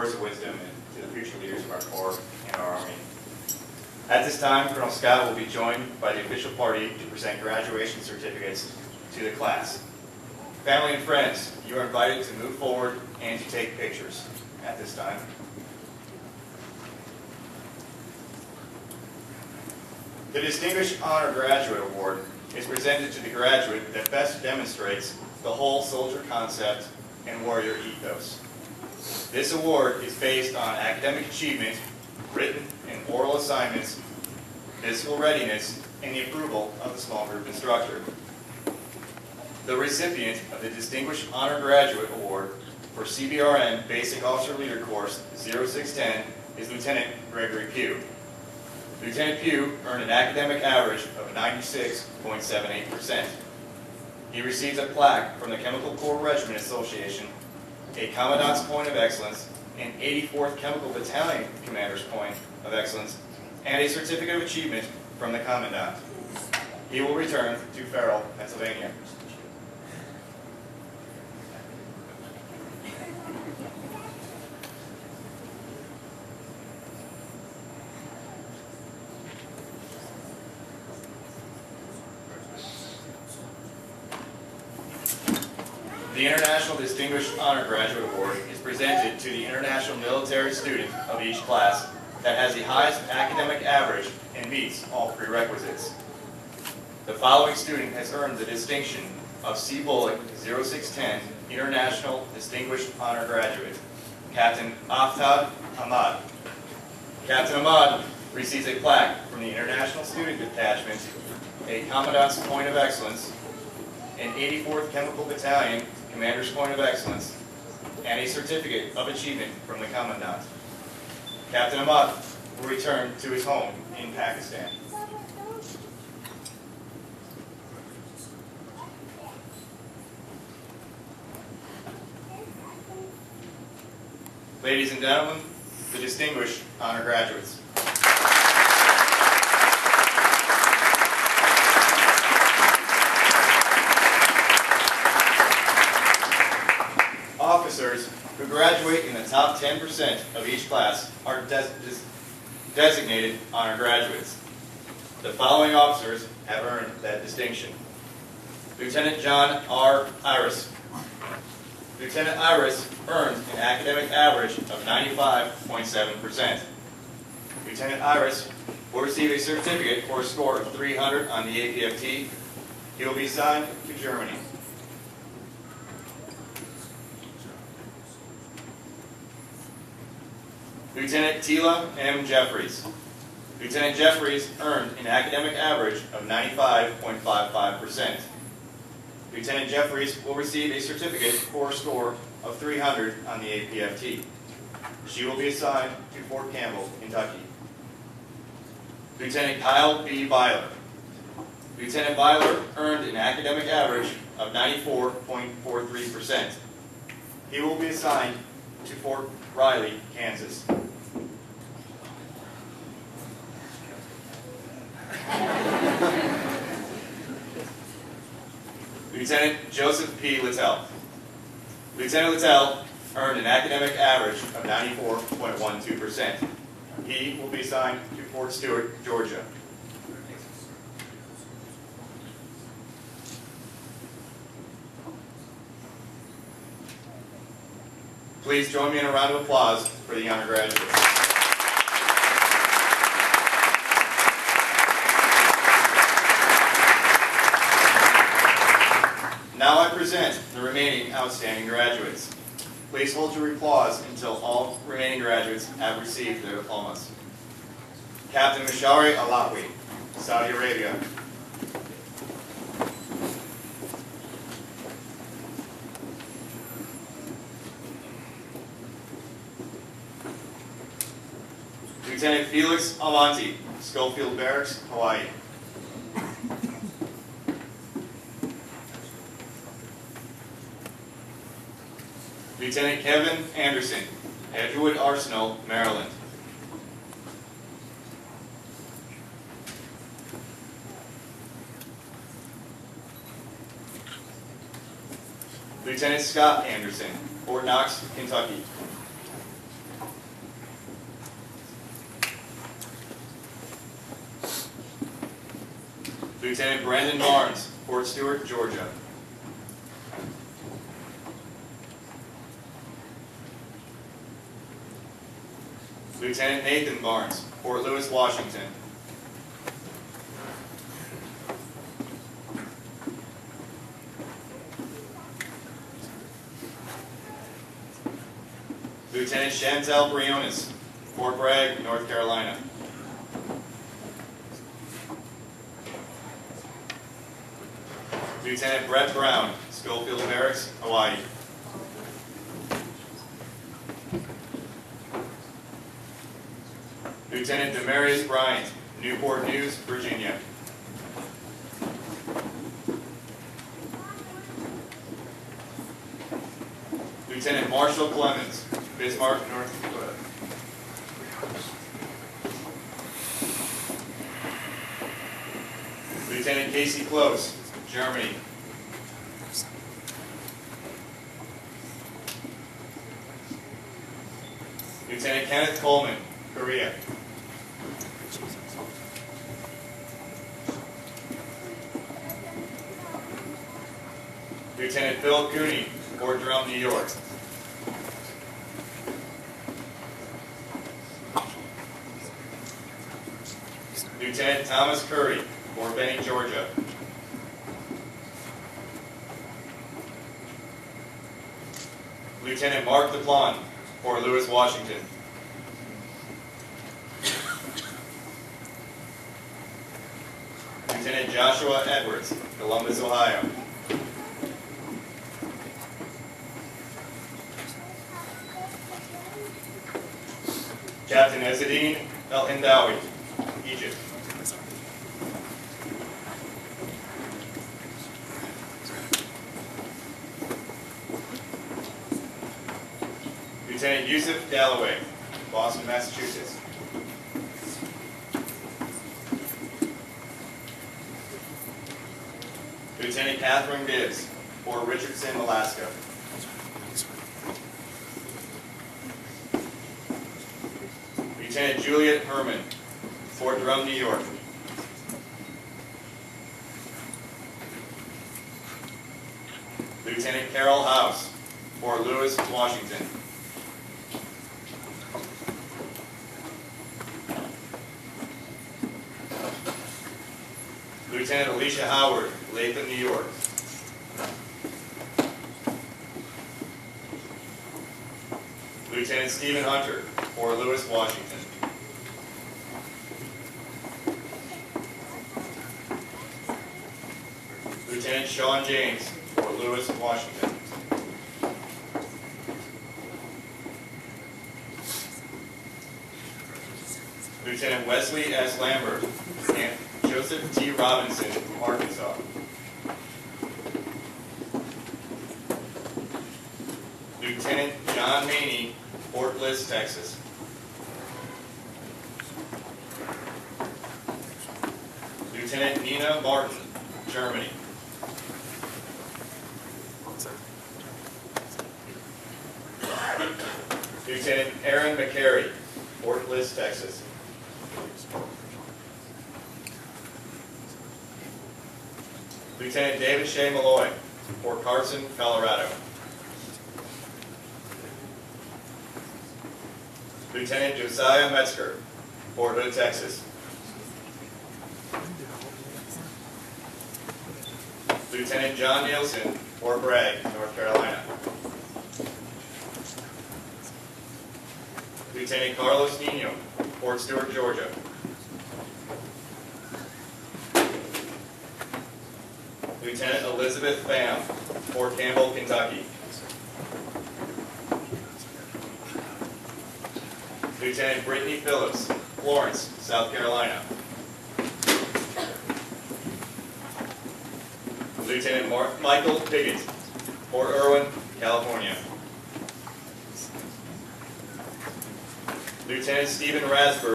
words of wisdom to the future leaders of our Corps and our Army. At this time, Colonel Scott will be joined by the official party to present graduation certificates to the class. Family and friends, you are invited to move forward and to take pictures at this time. The Distinguished Honor Graduate Award is presented to the graduate that best demonstrates the whole soldier concept and warrior ethos. This award is based on academic achievement, written and oral assignments, physical readiness, and the approval of the small group instructor. The recipient of the Distinguished Honor Graduate Award for CBRN Basic Officer Leader Course 0610 is Lieutenant Gregory Pugh. Lieutenant Pugh earned an academic average of 96.78%. He received a plaque from the Chemical Corps Regiment Association, a Commandant's Point of Excellence, an 84th Chemical Battalion Commander's Point of Excellence, and a Certificate of Achievement from the Commandant. He will return to Farrell, Pennsylvania. The International Distinguished Honor Graduate Award is presented to the international military student of each class that has the highest academic average and meets all prerequisites. The following student has earned the distinction of BOLC 0610 International Distinguished Honor Graduate, Captain Aftad Ahmad. Captain Ahmad receives a plaque from the International Student Detachment, a Commandant's Point of Excellence, an 84th Chemical Battalion Commander's Point of Excellence, and a Certificate of Achievement from the Commandant. Captain Ahmad will return to his home in Pakistan. Ladies and gentlemen, the Distinguished Honor Graduates. Officers who graduate in the top 10% of each class are designated honor graduates. The following officers have earned that distinction. Lieutenant John R. Iris. Lieutenant Iris earned an academic average of 95.7%. Lieutenant Iris will receive a certificate for a score of 300 on the APFT. He will be assigned to Germany. Lieutenant Tila M. Jeffries. Lieutenant Jeffries earned an academic average of 95.55%. Lieutenant Jeffries will receive a certificate for a score of 300 on the APFT. She will be assigned to Fort Campbell, Kentucky. Lieutenant Kyle B. Byler. Lieutenant Byler earned an academic average of 94.43%. He will be assigned to Fort Riley, Kansas. Lieutenant Joseph P. Littell. Lieutenant Littell earned an academic average of 94.12%. He will be assigned to Fort Stewart, Georgia. Please join me in a round of applause for the honor graduates. Now I present the remaining outstanding graduates. Please hold your applause until all remaining graduates have received their diplomas. Captain Mishari Alawi, Saudi Arabia. Lieutenant Felix Almonte, Schofield Barracks, Hawaii. Lieutenant Kevin Anderson, Edgewood Arsenal, Maryland. Lieutenant Scott Anderson, Fort Knox, Kentucky. Lieutenant Brandon Barnes, Fort Stewart, Georgia. Lieutenant Nathan Barnes, Fort Lewis, Washington. Lieutenant Chantel Briones, Fort Bragg, North Carolina. Lieutenant Brett Brown, Schofield Barracks, Hawaii. Lieutenant Demarius Bryant, Newport News, Virginia. Lieutenant Marshall Clemens, Bismarck, North Dakota. Lieutenant Casey Close, Germany. Lieutenant Kenneth Coleman, Korea. Lieutenant Phil Cooney, Fort Drum, New York. Lieutenant Thomas Curry, Fort Benning, Georgia. Lieutenant Mark DePlon, Fort Lewis, Washington. Lieutenant Joshua Edwards, Columbus, Ohio. Captain Ezzeddine El Hindawi, Egypt. Lieutenant Yusuf Galloway, Boston, Massachusetts. Lieutenant Catherine Gibbs, Fort Richardson, Alaska. Lieutenant Juliet Herman, Fort Drum, New York. Lieutenant Carol House, Fort Lewis, Washington. Lieutenant Alicia Howard, Latham, New York. Lieutenant Stephen Hunter, Fort Lewis, Washington. Lieutenant Sean James, Fort Lewis, Washington. Lieutenant Wesley S. Lambert and Joseph T. Robinson, Arkansas. Lieutenant John Maney, Fort Bliss, Texas. Lieutenant Nina Martin, Germany. Lieutenant Aaron McCary, Fort Bliss, Texas. Lieutenant David Shea Malloy, Fort Carson, Colorado. Lieutenant Josiah Metzger, Fort Hood, Texas. Lieutenant John Nielsen, Fort Bragg, North Carolina. Lieutenant Carlos Nino, Fort Stewart, Georgia. Lieutenant Elizabeth Pham, Fort Campbell, Kentucky. Lieutenant Brittany Phillips, Florence, South Carolina. Lieutenant Michael Piggott, Fort Irwin, California. Lieutenant Stephen Rasberg,